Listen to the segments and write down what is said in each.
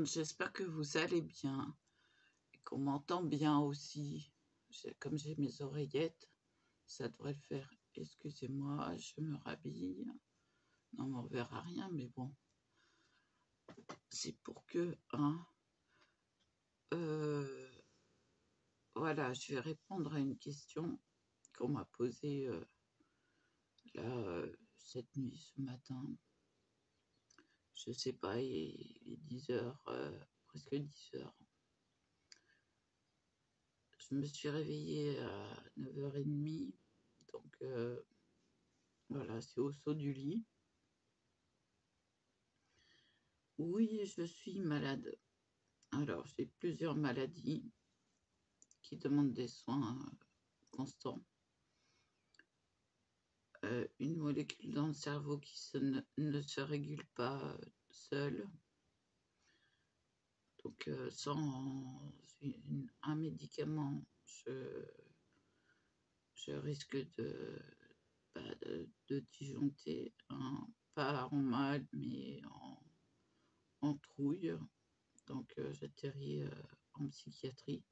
monde, j'espère que vous allez bien et qu'on m'entend bien aussi. Comme j'ai mes oreillettes, ça devrait le faire. Excusez-moi, je me rhabille. Non, mais on verra rien, mais bon. C'est pour que, hein. Voilà, je vais répondre à une question qu'on m'a posée là, cette nuit, ce matin. Je sais pas, il est 10 heures, presque 10 heures. Je me suis réveillée à 9h30, donc voilà, c'est au saut du lit. Oui, je suis malade. Alors, j'ai plusieurs maladies qui demandent des soins constants. Une molécule dans le cerveau qui ne se régule pas seule. Donc, sans un médicament, je risque de disjoncter, hein, pas en mal, mais en trouille. Donc, j'atterris en psychiatrie.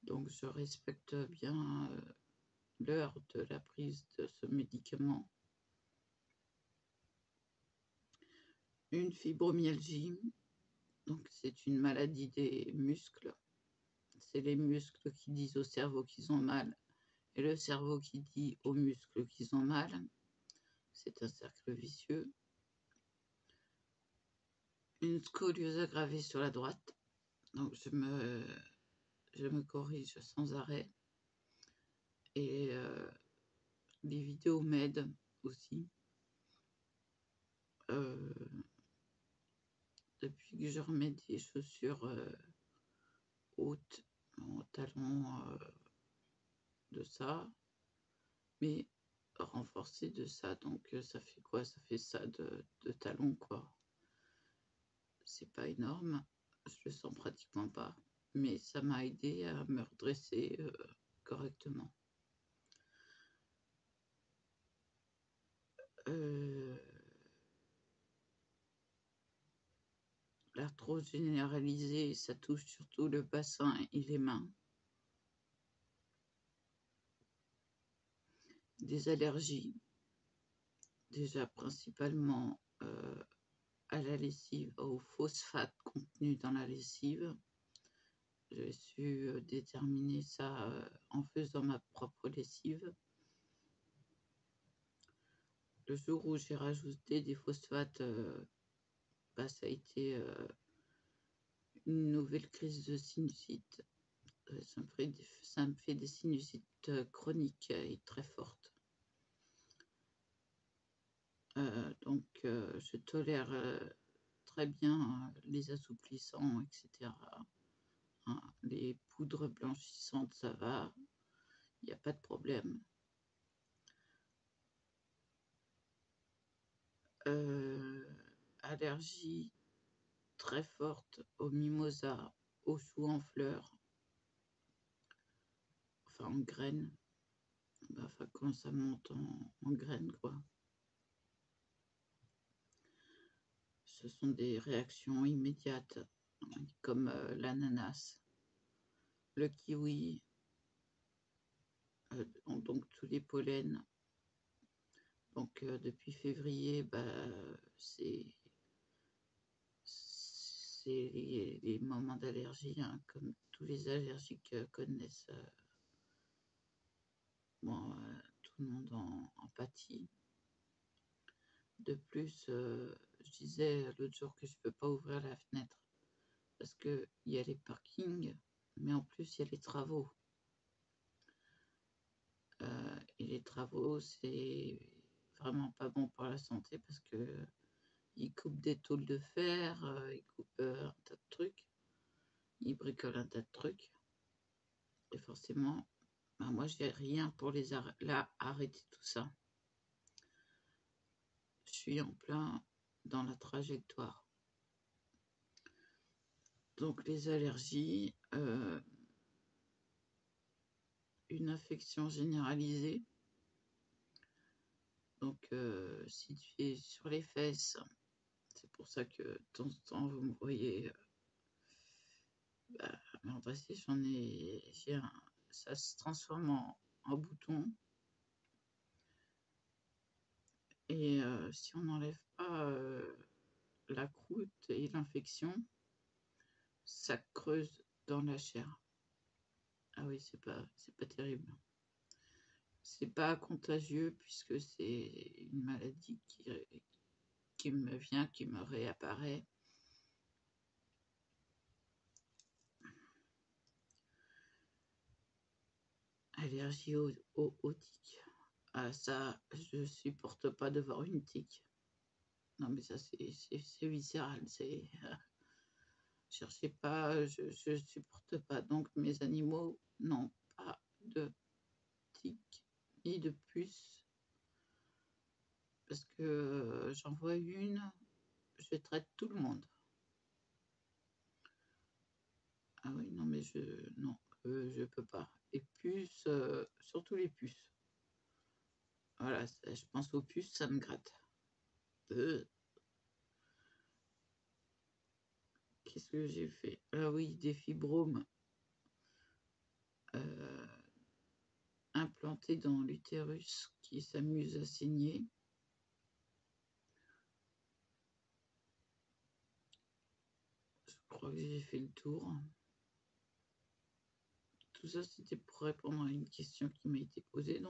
Donc, je respecte bien l'heure de la prise de ce médicament. Une fibromyalgie, donc c'est une maladie des muscles. C'est les muscles qui disent au cerveau qu'ils ont mal et le cerveau qui dit aux muscles qu'ils ont mal. C'est un cercle vicieux. Une scoliose aggravée sur la droite. Donc je me corrige sans arrêt. Et les vidéos m'aident aussi. Depuis que je remets des chaussures hautes, en talons de ça, mais renforcé de ça, donc ça fait quoi? Ça fait ça de talons, quoi. C'est pas énorme, je le sens pratiquement pas, mais ça m'a aidé à me redresser correctement. L'arthrose généralisée, ça touche surtout le bassin et les mains. Des allergies, déjà principalement à la lessive, au phosphate contenu dans la lessive. J'ai su déterminer ça en faisant ma propre lessive. Le jour où j'ai rajouté des phosphates, ça a été une nouvelle crise de sinusite. Ça me fait des sinusites chroniques et très fortes. Donc, je tolère très bien les assouplissants, etc. Hein, les poudres blanchissantes, ça va, il n'y a pas de problème. Allergie très forte aux mimosas, aux choux en fleurs, enfin en graines, enfin quand ça monte en graines, quoi. Ce sont des réactions immédiates, comme l'ananas, le kiwi, donc tous les pollens. Donc depuis février, c'est les moments d'allergie, hein, comme tous les allergiques connaissent. Tout le monde en pâtit. De plus, je disais l'autre jour que je ne peux pas ouvrir la fenêtre parce qu'il y a les parkings, mais en plus il y a les travaux. Et les travaux, c'est vraiment pas bon pour la santé parce que ils coupent des tôles de fer, ils coupent un tas de trucs, ils bricolent un tas de trucs. Et forcément, moi, j'ai rien pour arrêter tout ça. Je suis en plein dans la trajectoire. Donc, les allergies, une infection généralisée. Donc, située sur les fesses, c'est pour ça que de temps en temps, vous me voyez, merde, si ça se transforme en bouton. Et si on n'enlève pas la croûte et l'infection, ça creuse dans la chair. Ah oui, c'est pas terrible. C'est pas contagieux puisque c'est une maladie qui me vient, qui me réapparaît. Allergie aux tiques. Ah ça, je supporte pas de voir une tique. Non mais ça c'est viscéral, c'est cherchez pas, je supporte pas. Donc mes animaux n'ont pas de tiques ni de puces parce que j'en vois une, je traite tout le monde. Ah oui, non mais non, je peux pas. Les puces, surtout les puces. Voilà, je pense aux puces, ça me gratte. Qu'est-ce que j'ai fait? Ah oui, des fibromes implantés dans l'utérus qui s'amusent à saigner. Je crois que j'ai fait le tour. Tout ça, c'était pour répondre à une question qui m'a été posée.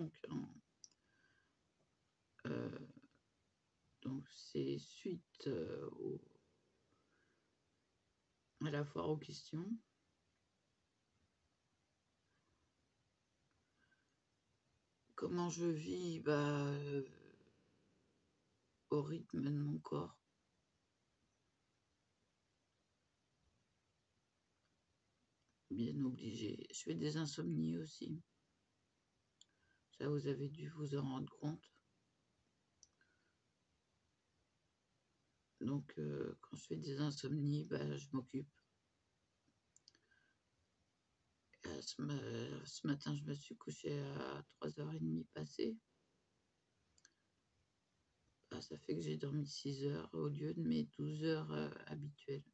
Donc c'est suite à la foire aux questions. Comment je vis? Au rythme de mon corps. Bien obligé. Je fais des insomnies aussi. Ça, vous avez dû vous en rendre compte. Donc, quand je fais des insomnies, je m'occupe. Ce matin, je me suis couchée à 3h30 passées. Ça fait que j'ai dormi 6 heures au lieu de mes 12 heures habituelles.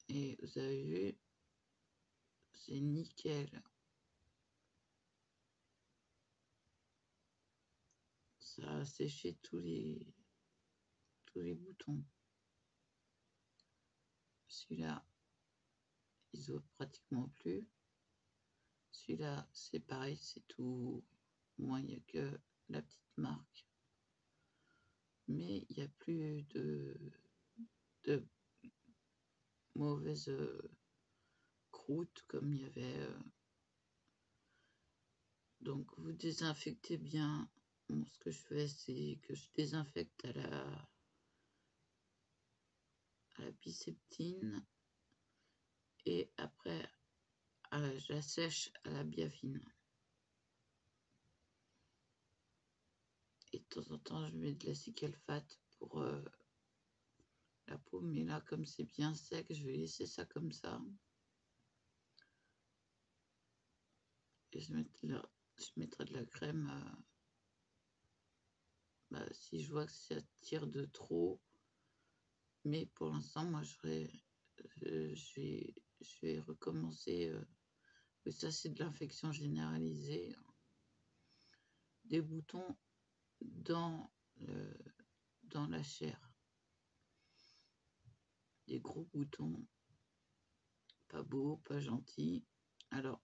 Et vous avez vu, c'est nickel. Ça a séché tous les boutons. Celui-là, il se voit pratiquement plus. Celui-là, c'est pareil, c'est tout. Moi, il n'y a que la petite marque. Mais il n'y a plus de mauvaise croûte comme il y avait. Donc, vous désinfectez bien. Bon, ce que je fais, c'est que je désinfecte à la biceptine et après, j'assèche à la biafine. Et de temps en temps, je mets de la cicalfate pour la peau. Mais là, comme c'est bien sec, je vais laisser ça comme ça. Et je mettrai de la crème si je vois que ça tire de trop. Mais pour l'instant, moi, je vais recommencer. Ça, c'est de l'infection généralisée. Des boutons dans la chair. Des gros boutons. Pas beaux, pas gentils. Alors,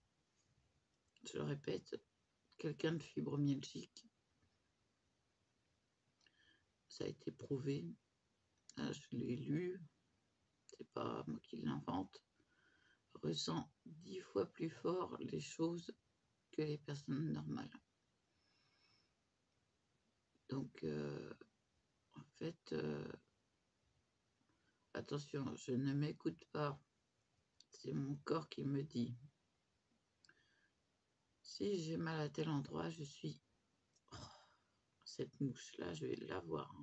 je le répète, quelqu'un de fibromyalgique, ça a été prouvé. Je l'ai lu, c'est pas moi qui l'invente, ressent 10 fois plus fort les choses que les personnes normales. Donc, en fait, attention, je ne m'écoute pas. C'est mon corps qui me dit. Si j'ai mal à tel endroit, je suis... Oh, cette mouche-là, je vais l'avoir.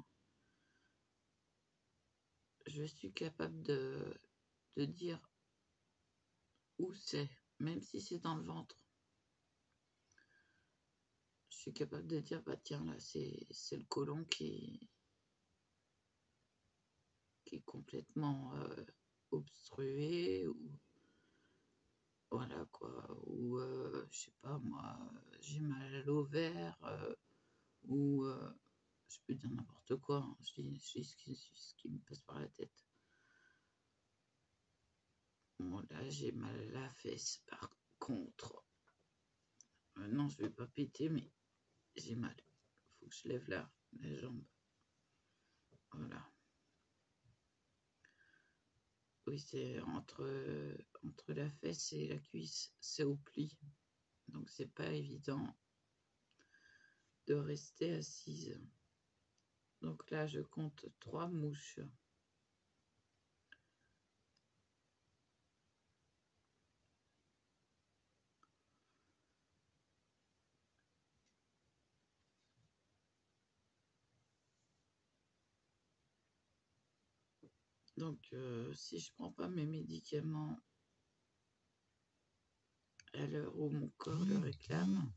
Je suis capable de dire où c'est, même si c'est dans le ventre. je suis capable de dire, bah tiens, là, c'est le côlon qui est complètement obstrué, ou voilà quoi, ou je sais pas moi, j'ai mal à l'ovaire, ou je peux dire n'importe quoi, hein. Je dis ce qui me passe par la tête. Bon, là, j'ai mal à la fesse, par contre. Non, je vais pas péter, mais j'ai mal. Faut que je lève la jambe. Voilà. Oui, c'est entre la fesse et la cuisse, c'est au pli. Donc, c'est pas évident de rester assise. Donc là, je compte 3 mouches. Donc, si je prends pas mes médicaments à l'heure où mon corps le réclame,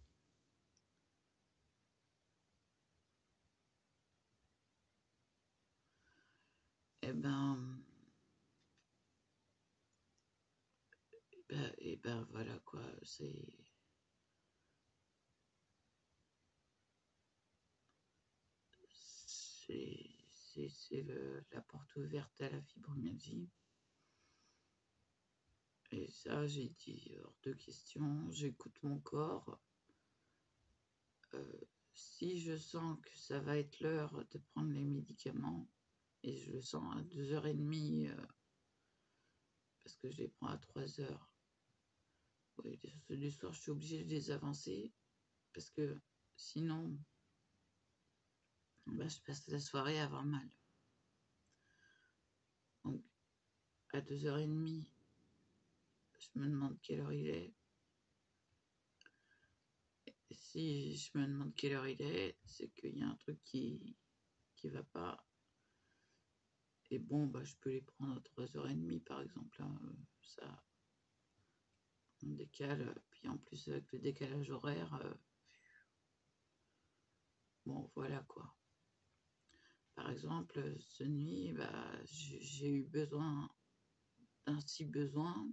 eh ben voilà quoi, c'est la porte ouverte à la fibromyalgie. Et ça, j'ai dit hors de question, j'écoute mon corps. Si je sens que ça va être l'heure de prendre les médicaments, et je le sens à 2h30, parce que je les prends à 3h. Oui, ceux du soir, je suis obligée de les avancer, parce que sinon, bah, je passe la soirée à avoir mal. Donc, à 2h30, je me demande quelle heure il est. Et si je me demande quelle heure il est, c'est qu'il y a un truc qui va pas. Et bon, bah, je peux les prendre à 3h30, par exemple, hein. Ça, on décale. Puis en plus, avec le décalage horaire, bon, voilà quoi. Par exemple, cette nuit, bah, j'ai eu besoin d'un si besoin.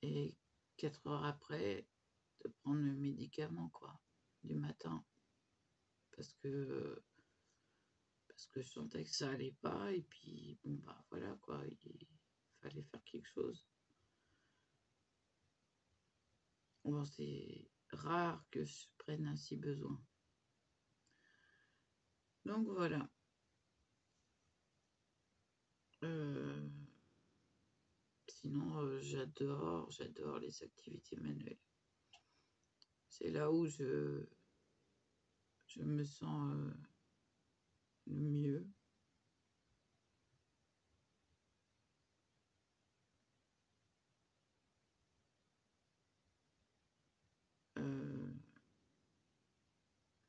Et 4 heures après, de prendre le médicament, quoi, du matin. Parce que je sentais que ça allait pas. Et puis, bon, bah voilà quoi, il fallait faire quelque chose. Bon, c'est rare que je prenne un si besoin. Donc voilà. Sinon, j'adore les activités manuelles. C'est là où je me sens le mieux.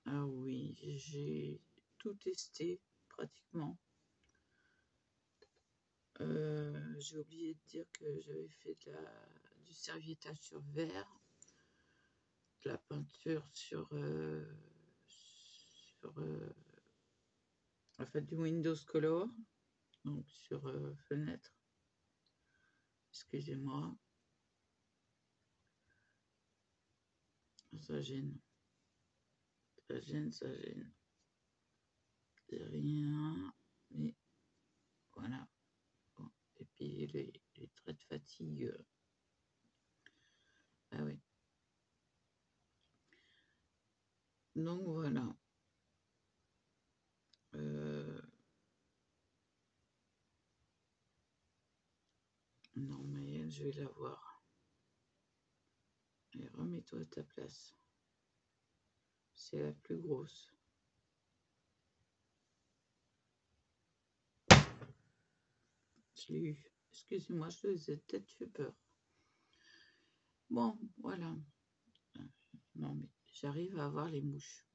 Ah oui, j'ai tout testé pratiquement. J'ai oublié de dire que j'avais fait du serviettage sur verre, de la peinture sur en fait du Windows Color, donc sur fenêtre. Excusez-moi, ça gêne, ça gêne. C'est rien, mais voilà. Bon. Et puis les traits de fatigue, ah oui. Donc voilà. Non mais elle, je vais la voir. Et remets-toi à ta place. C'est la plus grosse. Je l'ai eu. Excusez-moi, je vous ai peut-être fait peur. Bon, voilà. Non, mais j'arrive à avoir les mouches.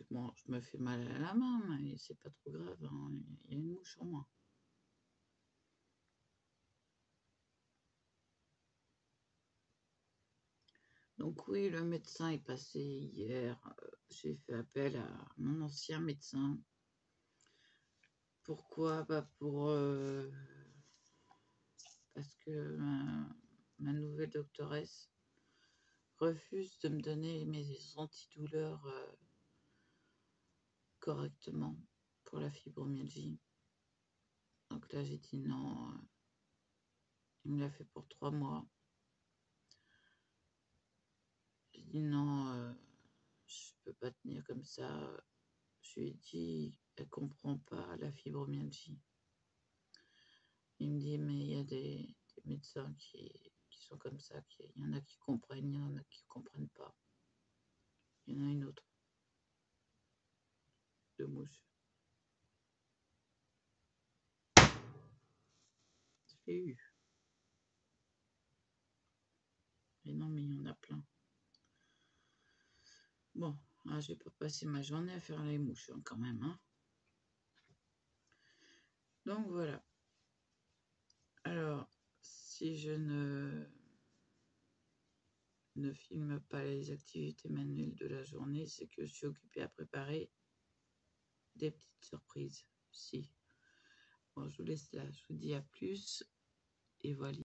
Bon, je me fais mal à la main, mais c'est pas trop grave, hein. Il y a une mouche en moins. Donc oui, le médecin est passé hier. J'ai fait appel à mon ancien médecin. Pourquoi? Parce que ma nouvelle doctoresse refuse de me donner mes antidouleurs correctement pour la fibromyalgie. Donc là, j'ai dit non. Il me l'a fait pour 3 mois. J'ai dit non, je peux pas tenir comme ça. Je lui ai dit, elle comprend pas la fibromyalgie. Il me dit, mais il y a des médecins qui sont comme ça. Il y en a qui comprennent, il y en a qui ne comprennent pas. Il y en a une autre. De mouche. Je l'ai eu. Mais non, mais il y en a plein. Bon, là, je vais pas passer ma journée à faire les mouches quand même. Hein. Donc voilà. Alors, si je ne filme pas les activités manuelles de la journée, c'est que je suis occupée à préparer des petites surprises. Si. Bon, je vous laisse là. Je vous dis à plus. Et voilà.